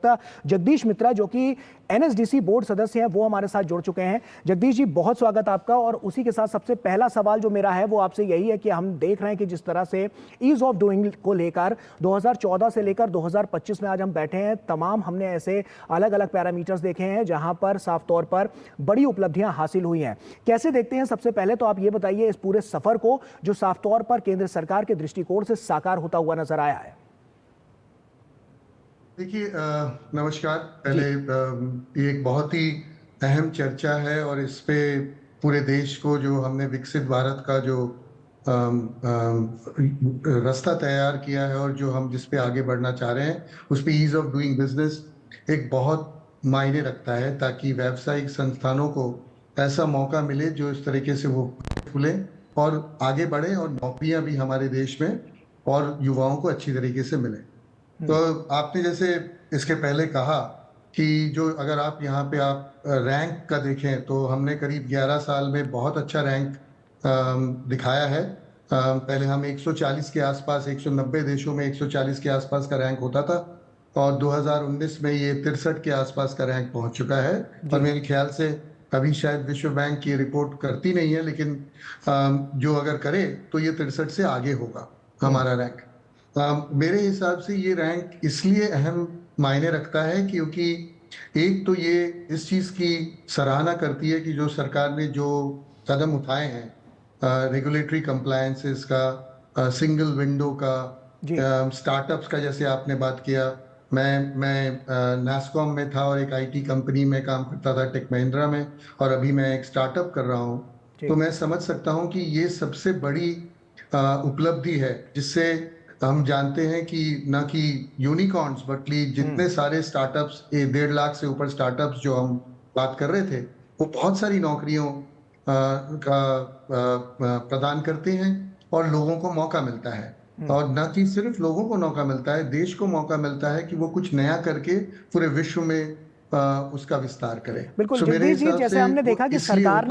जगदीश मित्रा जो कि NSDC board सदस्य हैं वो हमारे साथ जुड़ चुके हैं। जगदीश जी, बहुत स्वागत आपका। और उसी के साथ सबसे पहला सवाल जो मेरा है वो आपसे यही है कि हम देख रहे हैं कि जिस तरह से ईज ऑफ डूइंग को लेकर 2014 से लेकर 2025 में आज हम बैठे हैं, तमाम हमने ऐसे अलग अलग पैरामीटर्स देखे हैं जहां पर साफ तौर पर बड़ी उपलब्धियां हासिल हुई हैं। कैसे देखते हैं? सबसे पहले तो आप ये बताइए इस पूरे सफर को जो साफ तौर पर केंद्र सरकार के दृष्टिकोण से साकार होता हुआ नजर आया है। देखिए, नमस्कार। पहले ये एक बहुत ही अहम चर्चा है और इस पे पूरे देश को जो हमने विकसित भारत का जो रास्ता तैयार किया है और जो हम जिस पे आगे बढ़ना चाह रहे हैं उस पे ईज ऑफ डूइंग बिजनेस एक बहुत मायने रखता है, ताकि व्यावसायिक संस्थानों को ऐसा मौका मिले जो इस तरीके से वो खुले और आगे बढ़े और नौकरियां भी हमारे देश में और युवाओं को अच्छी तरीके से मिले। तो आपने जैसे इसके पहले कहा कि जो अगर आप यहाँ पे आप रैंक का देखें तो हमने करीब 11 साल में बहुत अच्छा रैंक दिखाया है। पहले हम 140 के आसपास, 190 देशों में 140 के आसपास का रैंक होता था और 2019 में ये 63 के आसपास का रैंक पहुंच चुका है। और मेरे ख्याल से अभी शायद विश्व बैंक की रिपोर्ट करती नहीं है, लेकिन जो अगर करे तो ये 63 से आगे होगा हमारा रैंक। मेरे हिसाब से ये रैंक इसलिए अहम मायने रखता है क्योंकि एक तो ये इस चीज़ की सराहना करती है कि जो सरकार ने जो कदम उठाए हैं, रेगुलेटरी कंप्लायंसेस का, सिंगल विंडो का, स्टार्टअप्स का, जैसे आपने बात किया। मैं नास्कॉम में था और एक आईटी कंपनी में काम करता था, टेक महिंद्रा में, और अभी मैं एक स्टार्टअप कर रहा हूँ। तो मैं समझ सकता हूँ कि ये सबसे बड़ी उपलब्धि है, जिससे हम जानते हैं कि न कि यूनिकॉर्न्स बल्कि जितने सारे स्टार्टअप्स, 1.5 लाख से ऊपर स्टार्टअप्स जो हम बात कर रहे थे, वो बहुत सारी नौकरियों का प्रदान करते हैं और लोगों को मौका मिलता है। और न कि सिर्फ लोगों को मौका मिलता है, देश को मौका मिलता है कि वो कुछ नया करके पूरे विश्व में उसका विस्तार करे। बिल्कुल जगदीश जी, जैसे हमने देखा कि सरकार ने